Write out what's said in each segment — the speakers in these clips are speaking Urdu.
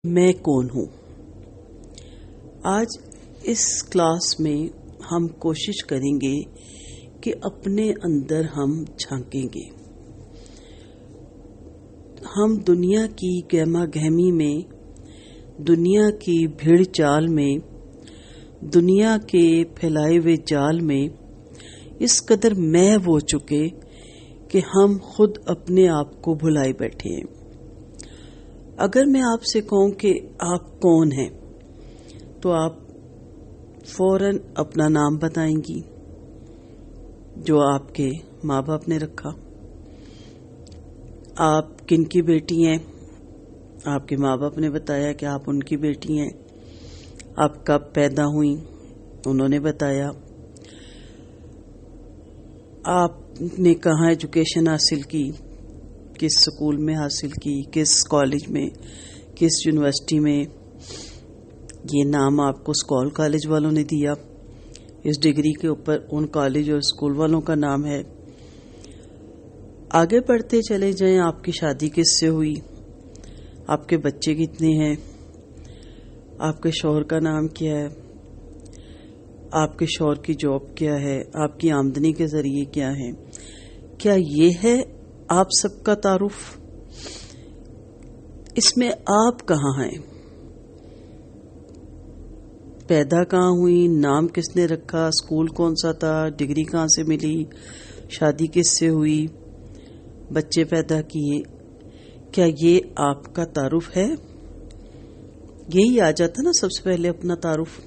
میں کون ہوں؟ آج اس کلاس میں ہم کوشش کریں گے کہ اپنے اندر ہم جھانکیں گے. ہم دنیا کی گہما گہمی میں، دنیا کی بھیڑ چال میں، دنیا کے پھیلائے ہوئے جال میں اس قدر محو ہو چکے کہ ہم خود اپنے آپ کو بھلائے بیٹھے ہیں. اگر میں آپ سے کہوں کہ آپ کون ہیں تو آپ فوراً اپنا نام بتائیں گی جو آپ کے ماں باپ نے رکھا. آپ کن کی بیٹی ہیں؟ آپ کے ماں باپ نے بتایا کہ آپ ان کی بیٹی ہیں. آپ کب پیدا ہوئیں؟ انہوں نے بتایا. آپ نے کہاں ایجوکیشن حاصل کی، کس سکول میں حاصل کی، کس کالج میں، کس یونیورسٹی میں. یہ نام آپ کو اسکول کالج والوں نے دیا. اس ڈگری کے اوپر ان کالج اور اسکول والوں کا نام ہے. آگے پڑھتے چلے جائیں. آپ کی شادی کس سے ہوئی، آپ کے بچے کتنے ہیں، آپ کے شوہر کا نام کیا ہے، آپ کے شوہر کی جاب کیا ہے، آپ کی آمدنی کے ذریعے کیا ہے. کیا یہ ہے آپ سب کا تعارف؟ اس میں آپ کہاں ہیں؟ پیدا کہاں ہوئی، نام کس نے رکھا، اسکول کون سا تھا، ڈگری کہاں سے ملی، شادی کس سے ہوئی، بچے پیدا کیے. کیا یہ آپ کا تعارف ہے؟ یہی آ جاتا نا سب سے پہلے اپنا تعارف.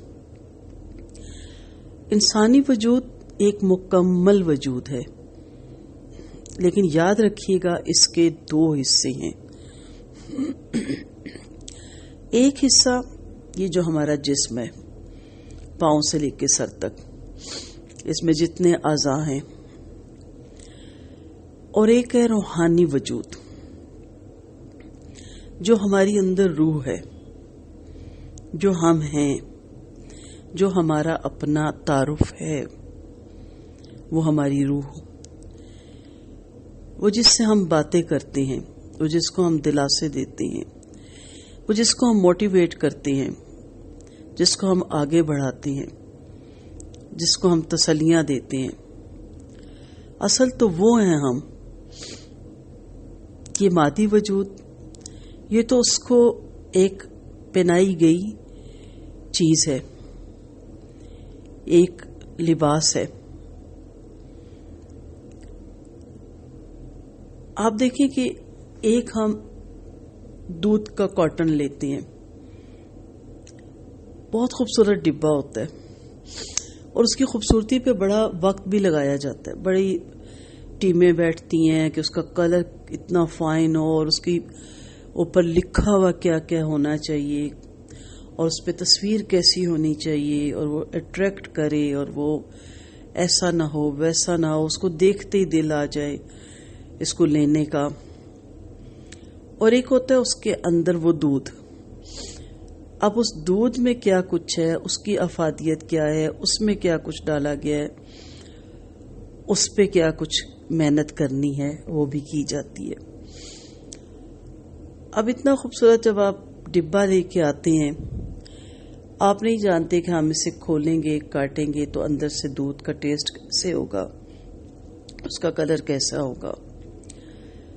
انسانی وجود ایک مکمل وجود ہے، لیکن یاد رکھیے گا اس کے دو حصے ہیں. ایک حصہ یہ جو ہمارا جسم ہے، پاؤں سے لے کے سر تک، اس میں جتنے اعضاء ہیں، اور ایک ہے روحانی وجود جو ہماری اندر روح ہے، جو ہم ہیں، جو ہمارا اپنا تعارف ہے. وہ ہماری روح، وہ جس سے ہم باتیں کرتے ہیں، وہ جس کو ہم دلاسے دیتے ہیں، وہ جس کو ہم موٹیویٹ کرتے ہیں، جس کو ہم آگے بڑھاتے ہیں، جس کو ہم تسلیاں دیتے ہیں. اصل تو وہ ہیں ہم. یہ مادی وجود، یہ تو اس کو ایک پہنائی گئی چیز ہے، ایک لباس ہے. آپ دیکھیں کہ ایک ہم دودھ کا کاٹن لیتے ہیں، بہت خوبصورت ڈبہ ہوتا ہے، اور اس کی خوبصورتی پہ بڑا وقت بھی لگایا جاتا ہے. بڑی ٹیمیں بیٹھتی ہیں کہ اس کا کلر اتنا فائن ہو، اور اس کی اوپر لکھا ہوا کیا کیا ہونا چاہیے، اور اس پہ تصویر کیسی ہونی چاہیے، اور وہ اٹریکٹ کرے، اور وہ ایسا نہ ہو ویسا نہ ہو، اس کو دیکھتے ہی دل آ جائے اس کو لینے کا. اور ایک ہوتا ہے اس کے اندر وہ دودھ. اب اس دودھ میں کیا کچھ ہے، اس کی افادیت کیا ہے، اس میں کیا کچھ ڈالا گیا ہے، اس پہ کیا کچھ محنت کرنی ہے، وہ بھی کی جاتی ہے. اب اتنا خوبصورت جب آپ ڈبہ لے کے آتے ہیں، آپ نہیں جانتے کہ ہم اسے کھولیں گے، کاٹیں گے تو اندر سے دودھ کا ٹیسٹ کیسے ہوگا، اس کا کلر کیسا ہوگا.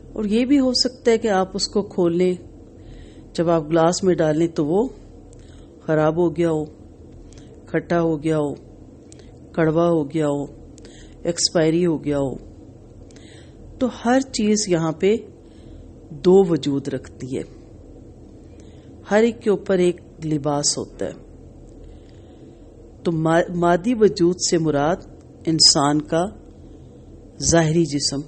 اور یہ بھی ہو سکتا ہے کہ آپ اس کو کھولیں، جب آپ گلاس میں ڈالیں تو وہ خراب ہو گیا ہو، کھٹا ہو گیا ہو، کڑوا ہو گیا ہو، ایکسپائری ہو گیا ہو. تو ہر چیز یہاں پہ دو وجود رکھتی ہے. ہر ایک کے اوپر ایک لباس ہوتا ہے. تو مادی وجود سے مراد انسان کا ظاہری جسم،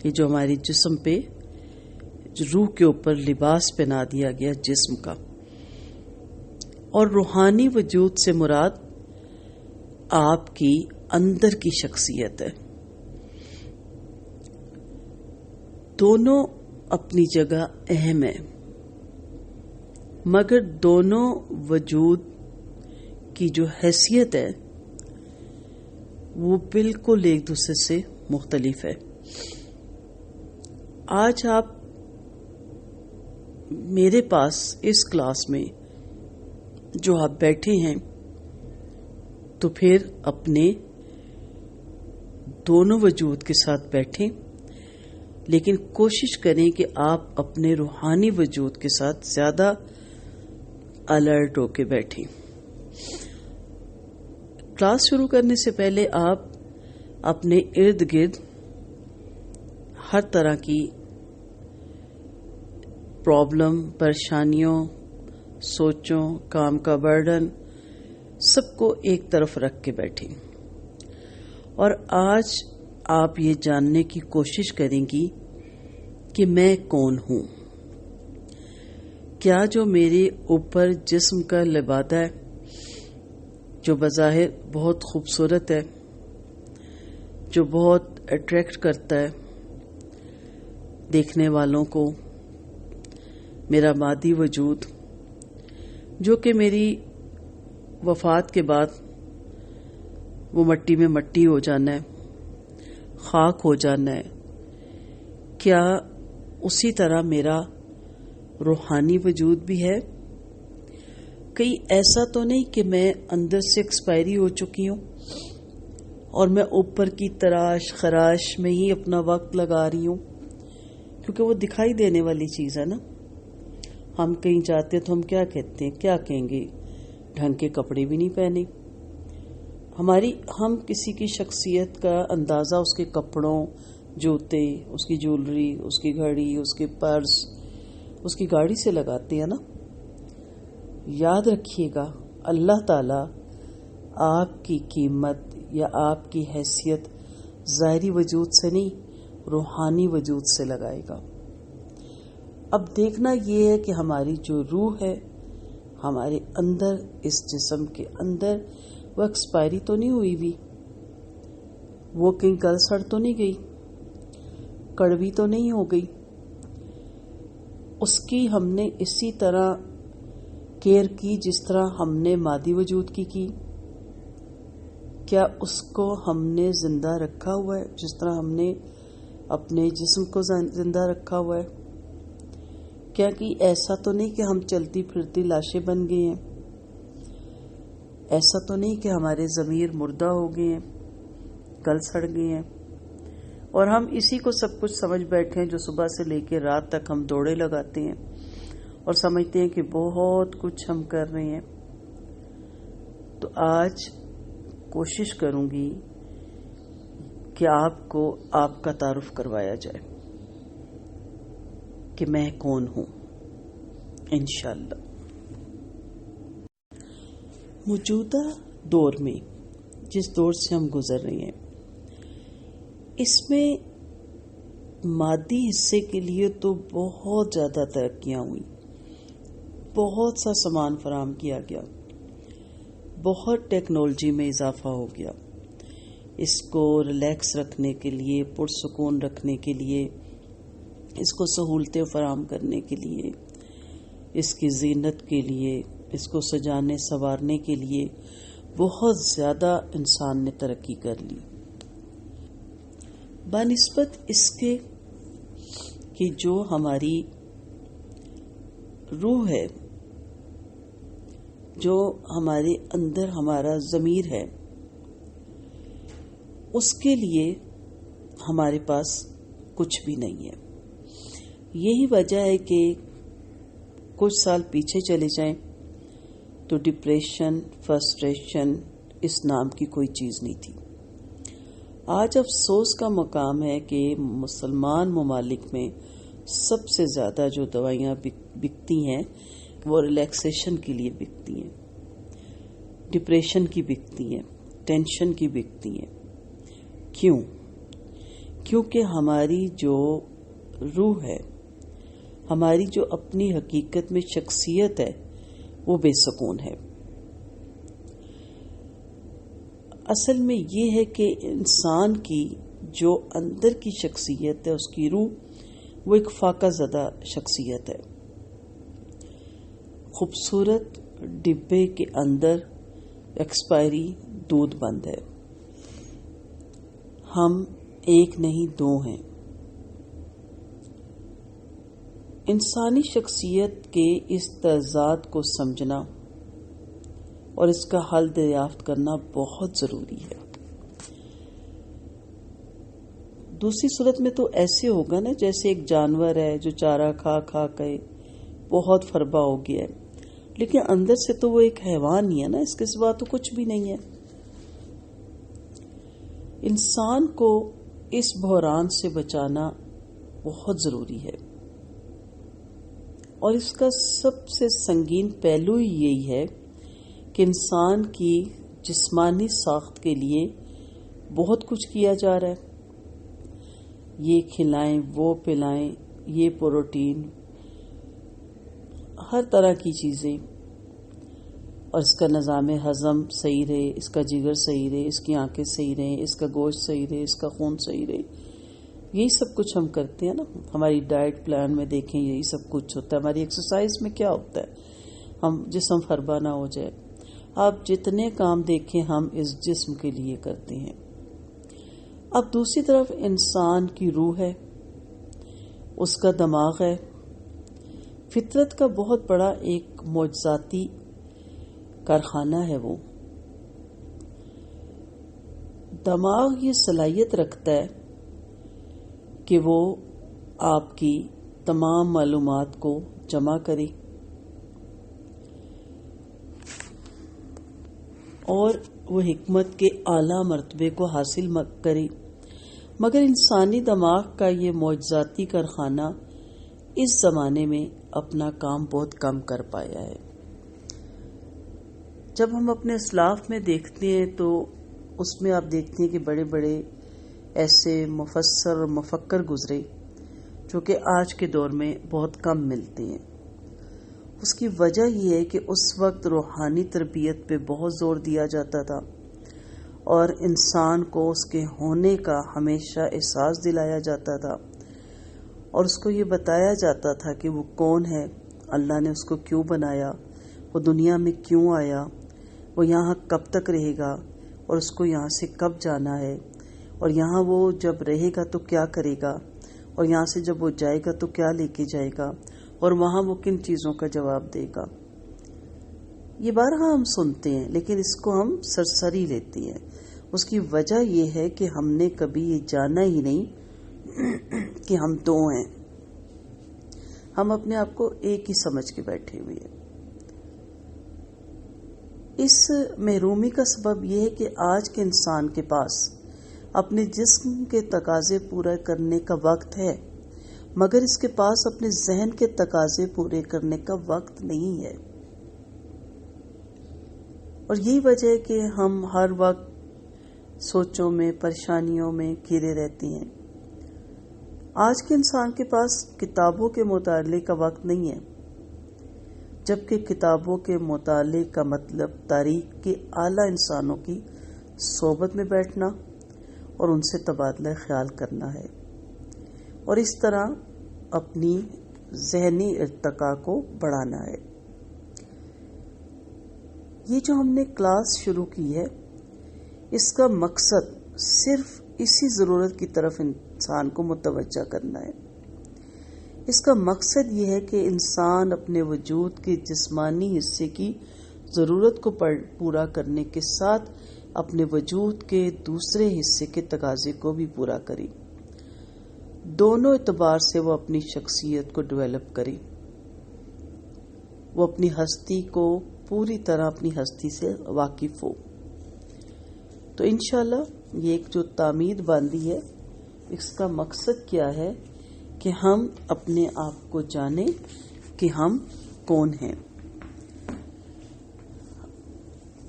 یہ جو ہماری جسم پہ جو روح کے اوپر لباس پہنا دیا گیا جسم کا. اور روحانی وجود سے مراد آپ کی اندر کی شخصیت ہے. دونوں اپنی جگہ اہم ہے، مگر دونوں وجود کی جو حیثیت ہے وہ بالکل ایک دوسرے سے مختلف ہے. آج آپ میرے پاس اس کلاس میں جو آپ بیٹھے ہیں تو پھر اپنے دونوں وجود کے ساتھ بیٹھیں، لیکن کوشش کریں کہ آپ اپنے روحانی وجود کے ساتھ زیادہ الرٹ ہو کے بیٹھیں۔ کلاس شروع کرنے سے پہلے آپ اپنے ارد گرد ہر طرح کی پرابلم، پریشانیوں، سوچوں، کام کا برڈن سب کو ایک طرف رکھ کے بیٹھیں، اور آج آپ یہ جاننے کی کوشش کریں گی کہ میں کون ہوں۔ کیا جو میرے اوپر جسم کا لبادہ ہے، جو بظاہر بہت خوبصورت ہے، جو بہت اٹریکٹ کرتا ہے دیکھنے والوں کو، میرا مادی وجود جو کہ میری وفات کے بعد وہ مٹی میں مٹی ہو جانا ہے، خاک ہو جانا ہے، کیا اسی طرح میرا روحانی وجود بھی ہے؟ کہیں ایسا تو نہیں کہ میں اندر سے ایکسپائری ہو چکی ہوں اور میں اوپر کی تراش خراش میں ہی اپنا وقت لگا رہی ہوں؟ کیونکہ وہ دکھائی دینے والی چیز ہے نا۔ ہم کہیں جاتے تو ہم کیا کہتے ہیں، کیا کہیں گے، ڈھنگ کے کپڑے بھی نہیں پہنے۔ ہم کسی کی شخصیت کا اندازہ اس کے کپڑوں، جوتے، اس کی جولری، اس کی گھڑی، اس کے پرس، اس کی گاڑی سے لگاتے ہیں نا۔ یاد رکھیے گا، اللہ تعالی آپ کی قیمت یا آپ کی حیثیت ظاہری وجود سے نہیں، روحانی وجود سے لگائے گا۔ اب دیکھنا یہ ہے کہ ہماری جو روح ہے ہمارے اندر، اس جسم کے اندر، وہ ایکسپائری تو نہیں ہوئی بھی، وہ کہیں گل سڑ تو نہیں گئی، کڑوی تو نہیں ہو گئی، اس کی ہم نے اسی طرح کیئر کی جس طرح ہم نے مادی وجود کی۔ کیا اس کو ہم نے زندہ رکھا ہوا ہے جس طرح ہم نے اپنے جسم کو زندہ رکھا ہوا ہے؟ کیا کہ ایسا تو نہیں کہ ہم چلتی پھرتی لاشیں بن گئے ہیں، ایسا تو نہیں کہ ہمارے ضمیر مردہ ہو گئے ہیں، گل سڑ گئے ہیں، اور ہم اسی کو سب کچھ سمجھ بیٹھے ہیں جو صبح سے لے کے رات تک ہم دوڑے لگاتے ہیں اور سمجھتے ہیں کہ بہت کچھ ہم کر رہے ہیں۔ تو آج کوشش کروں گی کہ آپ کو آپ کا تعارف کروایا جائے کہ میں کون ہوں، انشاءاللہ۔ موجودہ دور میں جس دور سے ہم گزر رہے ہیں، اس میں مادی حصے کے لیے تو بہت زیادہ ترقیاں ہوئی، بہت سا سامان فراہم کیا گیا، بہت ٹیکنالوجی میں اضافہ ہو گیا، اس کو ریلیکس رکھنے کے لیے، پرسکون رکھنے کے لیے، اس کو سہولتیں فراہم کرنے کے لیے، اس کی زینت کے لیے، اس کو سجانے سنوارنے کے لیے بہت زیادہ انسان نے ترقی کر لی، بنسبت اس کے کہ جو ہماری روح ہے، جو ہمارے اندر ہمارا ضمیر ہے، اس کے لیے ہمارے پاس کچھ بھی نہیں ہے۔ یہی وجہ ہے کہ کچھ سال پیچھے چلے جائیں تو ڈپریشن، فرسٹریشن اس نام کی کوئی چیز نہیں تھی۔ آج افسوس کا مقام ہے کہ مسلمان ممالک میں سب سے زیادہ جو دوائیاں بکتی ہیں وہ ریلیکسیشن کے لیے بکتی ہیں، ڈپریشن کی بکتی ہیں، ٹینشن کی بکتی ہیں۔ کیوں؟ کیونکہ ہماری جو روح ہے، ہماری جو اپنی حقیقت میں شخصیت ہے، وہ بے سکون ہے۔ اصل میں یہ ہے کہ انسان کی جو اندر کی شخصیت ہے، اس کی روح، وہ ایک فاقہ زدہ شخصیت ہے۔ خوبصورت ڈبے کے اندر ایکسپائری دودھ بند ہے۔ ہم ایک نہیں دو ہیں۔ انسانی شخصیت کے اس تضاد کو سمجھنا اور اس کا حل دریافت کرنا بہت ضروری ہے. دوسری صورت میں تو ایسے ہوگا نا جیسے ایک جانور ہے جو چارہ کھا کھا کے بہت فربا ہو گیا ہے، لیکن اندر سے تو وہ ایک حیوان ہی ہے نا، اس کے سوا تو کچھ بھی نہیں ہے. انسان کو اس بحران سے بچانا بہت ضروری ہے، اور اس کا سب سے سنگین پہلو ہی یہی ہے کہ انسان کی جسمانی ساخت کے لیے بہت کچھ کیا جا رہا ہے. یہ کھلائیں، وہ پلائیں، یہ پروٹین، ہر طرح کی چیزیں، اور اس کا نظام ہضم صحیح رہے، اس کا جگر صحیح رہے، اس کی آنکھیں صحیح رہیں، اس کا گوشت صحیح رہے، اس کا خون صحیح رہے. یہی سب کچھ ہم کرتے ہیں نا. ہماری ڈائٹ پلان میں دیکھیں یہی سب کچھ ہوتا ہے. ہماری ایکسرسائز میں کیا ہوتا ہے؟ ہم جسم فربا نہ ہو جائے. آپ جتنے کام دیکھیں ہم اس جسم کے لیے کرتے ہیں. اب دوسری طرف انسان کی روح ہے، اس کا دماغ ہے. فطرت کا بہت بڑا ایک معجزاتی کارخانہ ہے. وہ دماغ یہ صلاحیت رکھتا ہے کہ وہ آپ کی تمام معلومات کو جمع کرے اور وہ حکمت کے اعلیٰ مرتبے کو حاصل کرے. مگر انسانی دماغ کا یہ معجزاتی کارخانہ اس زمانے میں اپنا کام بہت کم کر پایا ہے. جب ہم اپنے اسلاف میں دیکھتے ہیں تو اس میں آپ دیکھتے ہیں کہ بڑے بڑے ایسے مفسر اور مفکر گزرے جو کہ آج کے دور میں بہت کم ملتے ہیں. اس کی وجہ یہ ہے کہ اس وقت روحانی تربیت پہ بہت زور دیا جاتا تھا اور انسان کو اس کے ہونے کا ہمیشہ احساس دلایا جاتا تھا اور اس کو یہ بتایا جاتا تھا کہ وہ کون ہے، اللہ نے اس کو کیوں بنایا، وہ دنیا میں کیوں آیا، وہ یہاں کب تک رہے گا اور اس کو یہاں سے کب جانا ہے، اور یہاں وہ جب رہے گا تو کیا کرے گا، اور یہاں سے جب وہ جائے گا تو کیا لے کے جائے گا، اور وہاں وہ کن چیزوں کا جواب دے گا. یہ بارہا ہم سنتے ہیں لیکن اس کو ہم سرسری لیتے ہیں. اس کی وجہ یہ ہے کہ ہم نے کبھی یہ جانا ہی نہیں کہ ہم دو ہیں. ہم اپنے آپ کو ایک ہی سمجھ کے بیٹھے ہوئے ہیں. اس محرومی کا سبب یہ ہے کہ آج کے انسان کے پاس اپنے جسم کے تقاضے پورا کرنے کا وقت ہے مگر اس کے پاس اپنے ذہن کے تقاضے پورے کرنے کا وقت نہیں ہے. اور یہی وجہ ہے کہ ہم ہر وقت سوچوں میں، پریشانیوں میں گھرے رہتے ہیں. آج کے انسان کے پاس کتابوں کے مطالعے کا وقت نہیں ہے، جبکہ کتابوں کے مطالعے کا مطلب تاریخ کے اعلیٰ انسانوں کی صحبت میں بیٹھنا اور ان سے تبادلہ خیال کرنا ہے، اور اس طرح اپنی ذہنی ارتقاء کو بڑھانا ہے. یہ جو ہم نے کلاس شروع کی ہے اس کا مقصد صرف اسی ضرورت کی طرف انسان کو متوجہ کرنا ہے. اس کا مقصد یہ ہے کہ انسان اپنے وجود کے جسمانی حصے کی ضرورت کو پورا کرنے کے ساتھ اپنے وجود کے دوسرے حصے کے تقاضے کو بھی پورا کرے. دونوں اعتبار سے وہ اپنی شخصیت کو ڈیولپ کرے، وہ اپنی ہستی کو پوری طرح اپنی ہستی سے واقف ہو. تو انشاءاللہ یہ ایک جو تعمیر باندھی ہے اس کا مقصد کیا ہے کہ ہم اپنے آپ کو جانیں کہ ہم کون ہیں.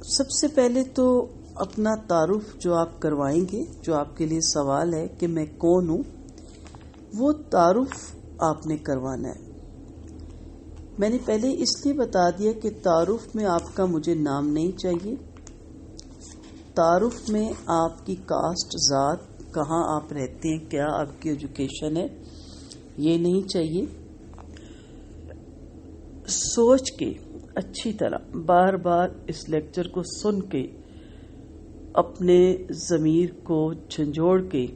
سب سے پہلے تو اپنا تعارف جو آپ کروائیں گے، جو آپ کے لیے سوال ہے کہ میں کون ہوں، وہ تعارف آپ نے کروانا ہے. میں نے پہلے اس لیے بتا دیا کہ تعارف میں آپ کا مجھے نام نہیں چاہیے، تعارف میں آپ کی کاسٹ، ذات، کہاں آپ رہتے ہیں، کیا آپ کی ایجوکیشن ہے، یہ نہیں چاہیے. سوچ کے اچھی طرح بار بار اس لیکچر کو سن کے اپنے ضمیر کو جھنجھوڑ کے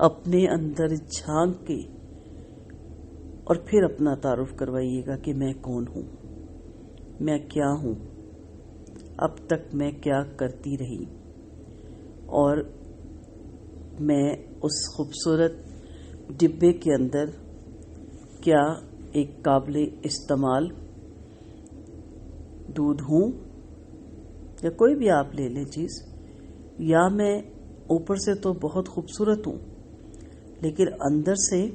اپنے اندر جھانک کے اور پھر اپنا تعارف کروائیے گا کہ میں کون ہوں، میں کیا ہوں، اب تک میں کیا کرتی رہی، اور میں اس خوبصورت ڈبے کے اندر کیا ایک قابل استعمال دودھ ہوں، یا کوئی بھی آپ لے لیں چیز، یا میں اوپر سے تو بہت خوبصورت ہوں لیکن اندر سے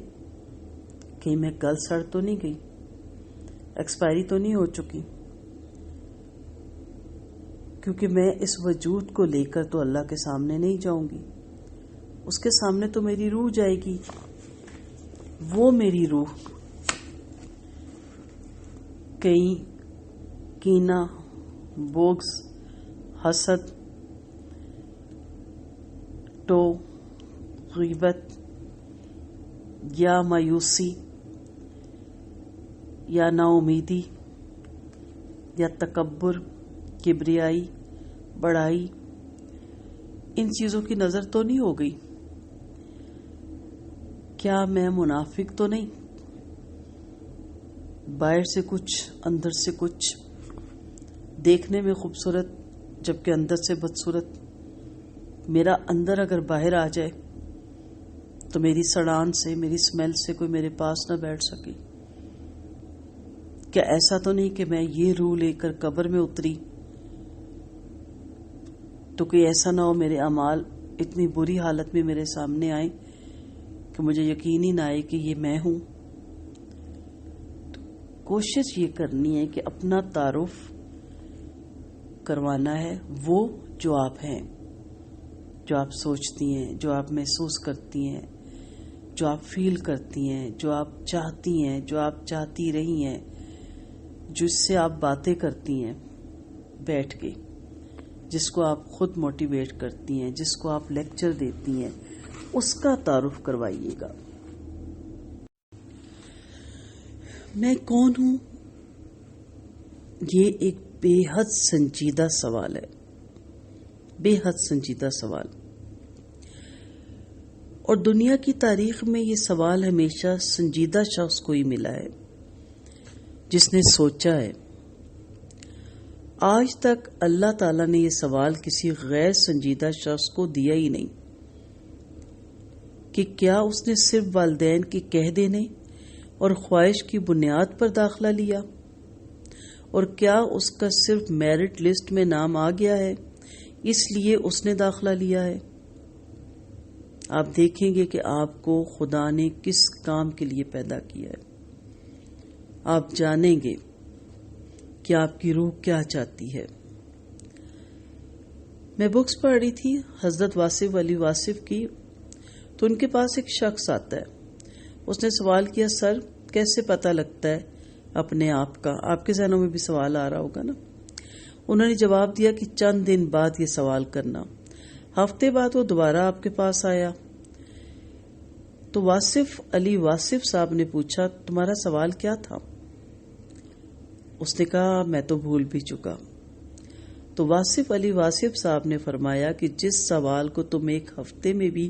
کہ میں گل سڑ تو نہیں گئی، ایکسپائری تو نہیں ہو چکی، کیونکہ میں اس وجود کو لے کر تو اللہ کے سامنے نہیں جاؤں گی، اس کے سامنے تو میری روح جائے گی، وہ میری روح کئی کینہ، بغض، حسد، ٹو، غیبت یا مایوسی یا نا امیدی یا تکبر، کبریائی، بڑائی، ان چیزوں کی نظر تو نہیں ہو گئی؟ کیا میں منافق تو نہیں؟ باہر سے کچھ اندر سے کچھ، دیکھنے میں خوبصورت جبکہ اندر سے بدصورت، میرا اندر اگر باہر آ جائے تو میری سڑان سے، میری سمیل سے کوئی میرے پاس نہ بیٹھ سکے؟ کیا ایسا تو نہیں کہ میں یہ روح لے کر قبر میں اتری تو کوئی ایسا نہ ہو میرے اعمال اتنی بری حالت میں میرے سامنے آئے کہ مجھے یقین ہی نہ آئے کہ یہ میں ہوں؟ تو کوشش یہ کرنی ہے کہ اپنا تعارف کروانا ہے وہ جو آپ ہیں، جو آپ سوچتی ہیں، جو آپ محسوس کرتی ہیں، جو آپ فیل کرتی ہیں، جو آپ چاہتی ہیں، جو آپ چاہتی رہی ہیں، جس سے آپ باتیں کرتی ہیں بیٹھ کے، جس کو آپ خود موٹیویٹ کرتی ہیں، جس کو آپ لیکچر دیتی ہیں، اس کا تعارف کروائیے گا۔ میں کون ہوں؟ یہ ایک بے حد سنجیدہ سوال ہے، بے حد سنجیدہ سوال، اور دنیا کی تاریخ میں یہ سوال ہمیشہ سنجیدہ شخص کو ہی ملا ہے جس نے سوچا ہے۔ آج تک اللہ تعالیٰ نے یہ سوال کسی غیر سنجیدہ شخص کو دیا ہی نہیں کہ کیا اس نے صرف والدین کے کہہ دینے اور خواہش کی بنیاد پر داخلہ لیا، اور کیا اس کا صرف میرٹ لسٹ میں نام آ گیا ہے اس لیے اس نے داخلہ لیا ہے۔ آپ دیکھیں گے کہ آپ کو خدا نے کس کام کے لیے پیدا کیا ہے، آپ جانیں گے کہ آپ کی روح کیا چاہتی ہے۔ میں بکس پڑھ رہی تھی حضرت واصف علی واصف کی، تو ان کے پاس ایک شخص آتا ہے، اس نے سوال کیا، سر کیسے پتہ لگتا ہے اپنے آپ کا؟ آپ کے ذہنوں میں بھی سوال آ رہا ہوگا نا۔ انہوں نے جواب دیا کہ چند دن بعد یہ سوال کرنا۔ ہفتے بعد وہ دوبارہ آپ کے پاس آیا تو واصف علی واصف صاحب نے پوچھا، تمہارا سوال کیا تھا؟ اس نے کہا، میں تو بھول بھی چکا۔ تو واصف علی واصف صاحب نے فرمایا کہ جس سوال کو تم ایک ہفتے میں بھی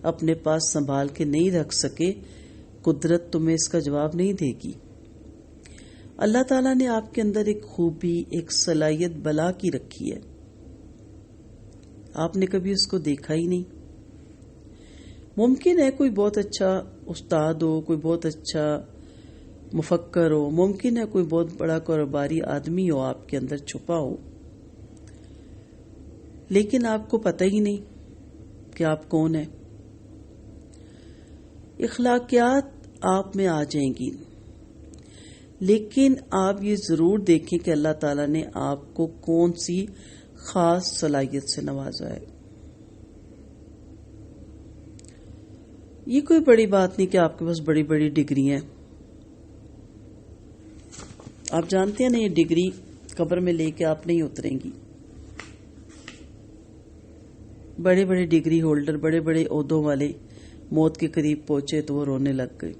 اپنے پاس سنبھال کے نہیں رکھ سکے، قدرت تمہیں اس کا جواب نہیں دے گی۔ اللہ تعالیٰ نے آپ کے اندر ایک خوبی، ایک صلاحیت بلا کی رکھی ہے، آپ نے کبھی اس کو دیکھا ہی نہیں۔ ممکن ہے کوئی بہت اچھا استاد ہو، کوئی بہت اچھا مفکر ہو، ممکن ہے کوئی بہت بڑا کاروباری آدمی ہو آپ کے اندر چھپا ہو، لیکن آپ کو پتہ ہی نہیں کہ آپ کون ہیں۔ اخلاقیات آپ میں آ جائیں گی، لیکن آپ یہ ضرور دیکھیں کہ اللہ تعالیٰ نے آپ کو کون سی خاص صلاحیت سے نوازا ہے۔ یہ کوئی بڑی بات نہیں کہ آپ کے پاس بڑی بڑی ڈگری ہیں۔ آپ جانتے ہیں نا، یہ ڈگری قبر میں لے کے آپ نہیں اتریں گی۔ بڑے بڑے ڈگری ہولڈر، بڑے بڑے عہدوں والے موت کے قریب پہنچے تو وہ رونے لگ گئے۔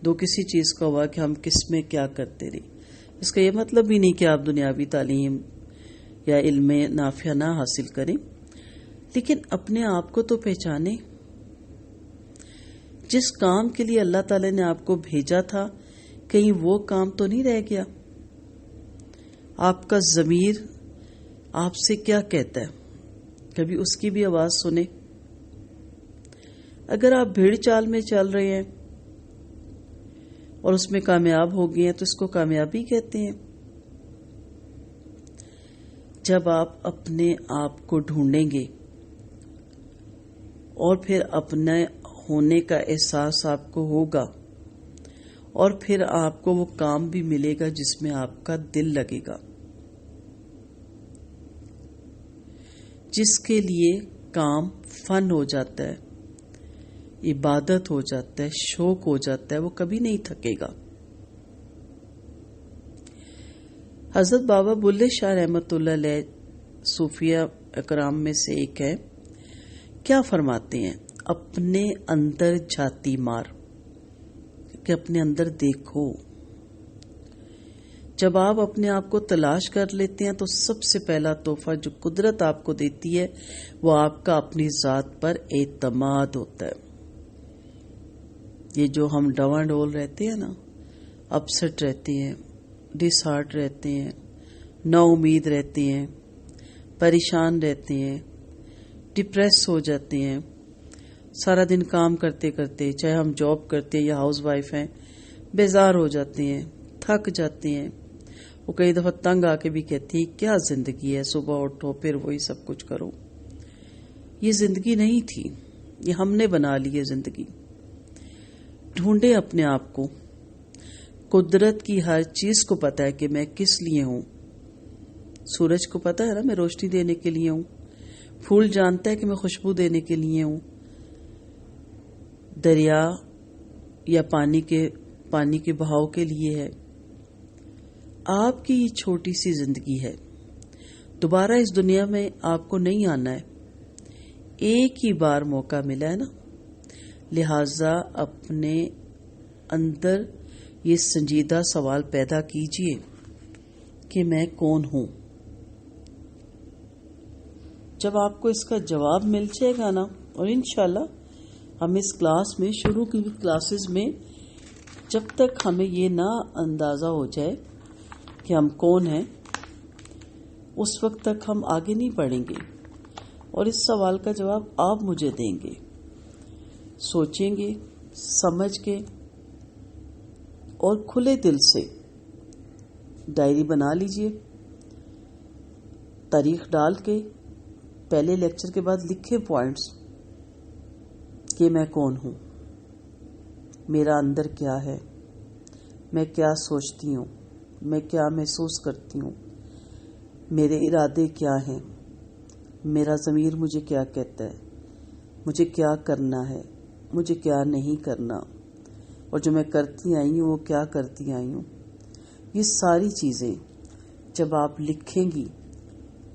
دو کسی چیز کا ہوا کہ ہم کس میں کیا کرتے رہے۔ اس کا یہ مطلب بھی نہیں کہ آپ دنیاوی تعلیم یا علم نافع نہ حاصل کریں، لیکن اپنے آپ کو تو پہچانیں۔ جس کام کے لیے اللہ تعالی نے آپ کو بھیجا تھا کہیں وہ کام تو نہیں رہ گیا؟ آپ کا ضمیر آپ سے کیا کہتا ہے؟ کبھی اس کی بھی آواز سنیں۔ اگر آپ بھیڑ چال میں چل رہے ہیں اور اس میں کامیاب ہو گئے ہیں تو اس کو کامیابی کہتے ہیں۔ جب آپ اپنے آپ کو ڈھونڈیں گے اور پھر اپنے ہونے کا احساس آپ کو ہوگا اور پھر آپ کو وہ کام بھی ملے گا جس میں آپ کا دل لگے گا، جس کے لیے کام فن ہو جاتا ہے، عبادت ہو جاتا ہے، شوق ہو جاتا ہے، وہ کبھی نہیں تھکے گا۔ حضرت بابا بلے شاہ رحمۃ اللہ علیہ صوفیہ اکرام میں سے ایک ہے، کیا فرماتے ہیں؟ اپنے اندر جھاتی مار، کہ اپنے اندر دیکھو۔ جب آپ اپنے آپ کو تلاش کر لیتے ہیں تو سب سے پہلا تحفہ جو قدرت آپ کو دیتی ہے وہ آپ کا اپنی ذات پر اعتماد ہوتا ہے۔ یہ جو ہم ڈواں ڈول رہتے ہیں نا، اپسٹ رہتے ہیں، ڈس ہارٹ رہتے ہیں، نا امید رہتے ہیں، پریشان رہتے ہیں، ڈپریس ہو جاتے ہیں، سارا دن کام کرتے کرتے، چاہے ہم جاب کرتے ہیں یا ہاؤس وائف ہیں، بیزار ہو جاتے ہیں، تھک جاتے ہیں۔ وہ کئی دفعہ تنگ آ کے بھی کہتی ہیں کیا زندگی ہے، صبح اٹھو پھر وہی سب کچھ کرو۔ یہ زندگی نہیں تھی، یہ ہم نے بنا لی ہے زندگی۔ ڈھونڈے اپنے آپ کو۔ قدرت کی ہر چیز کو پتا ہے کہ میں کس لیے ہوں۔ سورج کو پتا ہے نا میں روشنی دینے کے لیے ہوں، پھول جانتا ہے کہ میں خوشبو دینے کے لیے ہوں، دریا یا پانی کے بہاؤ کے لیے ہے۔ آپ کی یہ چھوٹی سی زندگی ہے، دوبارہ اس دنیا میں آپ کو نہیں آنا ہے، ایک ہی بار موقع ملا ہے نا، لہذا اپنے اندر یہ سنجیدہ سوال پیدا کیجئے کہ میں کون ہوں۔ جب آپ کو اس کا جواب مل جائے گا نا، اور انشاءاللہ ہم اس کلاس میں، شروع کی کلاسز میں، جب تک ہمیں یہ نہ اندازہ ہو جائے کہ ہم کون ہیں، اس وقت تک ہم آگے نہیں بڑھیں گے۔ اور اس سوال کا جواب آپ مجھے دیں گے، سوچیں گے، سمجھ کے اور کھلے دل سے۔ ڈائری بنا لیجئے، تاریخ ڈال کے پہلے لیکچر کے بعد لکھے پوائنٹس کہ میں کون ہوں، میرا اندر کیا ہے، میں کیا سوچتی ہوں، میں کیا محسوس کرتی ہوں، میرے ارادے کیا ہیں، میرا ضمیر مجھے کیا کہتا ہے، مجھے کیا کرنا ہے، مجھے کیا نہیں کرنا، اور جو میں کرتی آئی ہوں وہ کیا کرتی آئی ہوں۔ یہ ساری چیزیں جب آپ لکھیں گی،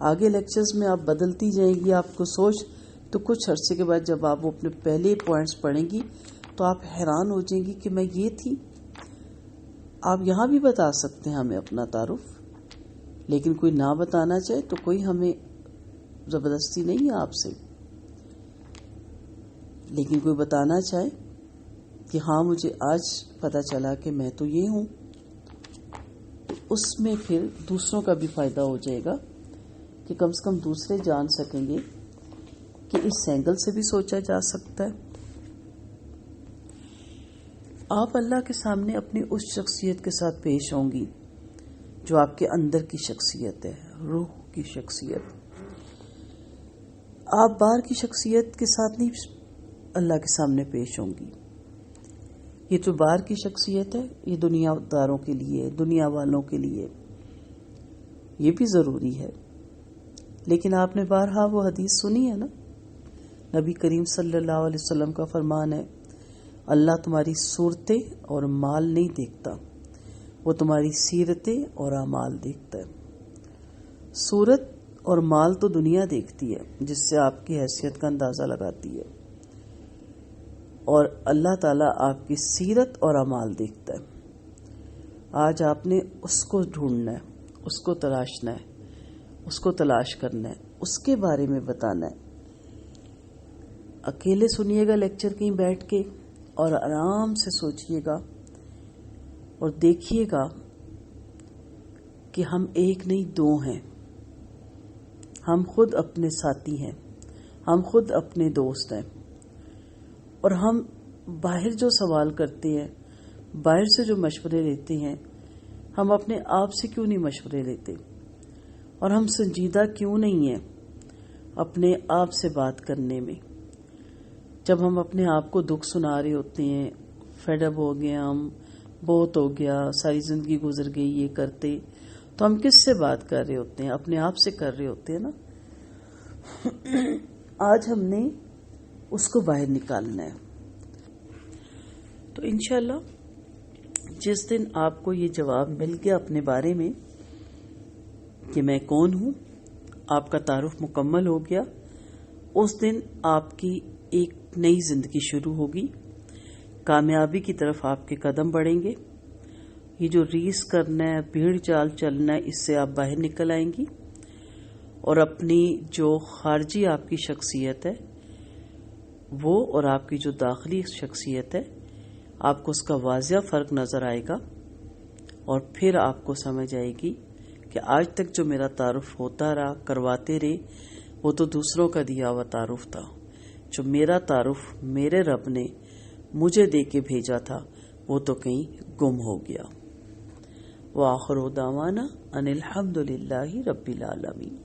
آگے لیکچرز میں آپ بدلتی جائیں گی آپ کو سوچ، تو کچھ عرصے کے بعد جب آپ اپنے پہلے پوائنٹس پڑھیں گی تو آپ حیران ہو جائیں گی کہ میں یہ تھی۔ آپ یہاں بھی بتا سکتے ہیں ہمیں اپنا تعارف، لیکن کوئی نہ بتانا چاہے تو کوئی ہمیں زبردستی نہیں ہے آپ سے، لیکن کوئی بتانا چاہے کہ ہاں مجھے آج پتہ چلا کہ میں تو یہ ہوں، تو اس میں پھر دوسروں کا بھی فائدہ ہو جائے گا کہ کم سے کم دوسرے جان سکیں گے کہ اس اینگل سے بھی سوچا جا سکتا ہے۔ آپ اللہ کے سامنے اپنی اس شخصیت کے ساتھ پیش ہوں گی جو آپ کے اندر کی شخصیت ہے، روح کی شخصیت۔ آپ باہر کی شخصیت کے ساتھ نہیں اللہ کے سامنے پیش ہوں گی۔ یہ جو باہر کی شخصیت ہے یہ دنیا داروں کے لیے، دنیا والوں کے لیے، یہ بھی ضروری ہے، لیکن آپ نے بارہا وہ حدیث سنی ہے نا، نبی کریم صلی اللہ علیہ وسلم کا فرمان ہے، اللہ تمہاری صورتیں اور مال نہیں دیکھتا، وہ تمہاری سیرتیں اور اعمال دیکھتا ہے۔ صورت اور مال تو دنیا دیکھتی ہے جس سے آپ کی حیثیت کا اندازہ لگاتی ہے، اور اللہ تعالیٰ آپ کی سیرت اور اعمال دیکھتا ہے۔ آج آپ نے اس کو ڈھونڈنا ہے، اس کو تلاشنا ہے، اس کو تلاش کرنا ہے، اس کے بارے میں بتانا ہے۔ اکیلے سنیے گا لیکچر کہیں بیٹھ کے اور آرام سے سوچئے گا اور دیکھیے گا کہ ہم ایک نہیں دو ہیں. ہم خود اپنے ساتھی ہیں, ہم خود اپنے دوست ہیں, اور ہم باہر جو سوال کرتے ہیں, باہر سے جو مشورے لیتے ہیں, ہم اپنے آپ سے کیوں نہیں مشورے لیتے, اور ہم سنجیدہ کیوں نہیں ہیں اپنے آپ سے بات کرنے میں. جب ہم اپنے آپ کو دکھ سنا رہے ہوتے ہیں, فیڈ اپ ہو گئے, ہم بہت ہو گیا, ساری زندگی گزر گئی یہ کرتے, تو ہم کس سے بات کر رہے ہوتے ہیں؟ اپنے آپ سے کر رہے ہوتے ہیں نا. آج ہم نے اس کو باہر نکالنا ہے. تو انشاءاللہ جس دن آپ کو یہ جواب مل گیا اپنے بارے میں کہ میں کون ہوں, آپ کا تعارف مکمل ہو گیا, اس دن آپ کی ایک نئی زندگی شروع ہوگی. کامیابی کی طرف آپ کے قدم بڑھیں گے. یہ جو ریس کرنا ہے, بھیڑ چال چلنا ہے, اس سے آپ باہر نکل آئیں گی, اور اپنی جو خارجی آپ کی شخصیت ہے وہ اور آپ کی جو داخلی شخصیت ہے, آپ کو اس کا واضح فرق نظر آئے گا. اور پھر آپ کو سمجھ آئے گی کہ آج تک جو میرا تعارف ہوتا رہا, کرواتے رہے, وہ تو دوسروں کا دیا ہوا تعارف تھا. جو میرا تعارف میرے رب نے مجھے دے کے بھیجا تھا وہ تو کہیں گم ہو گیا. وآخر دعوانا ان الحمد للہ رب العالمین.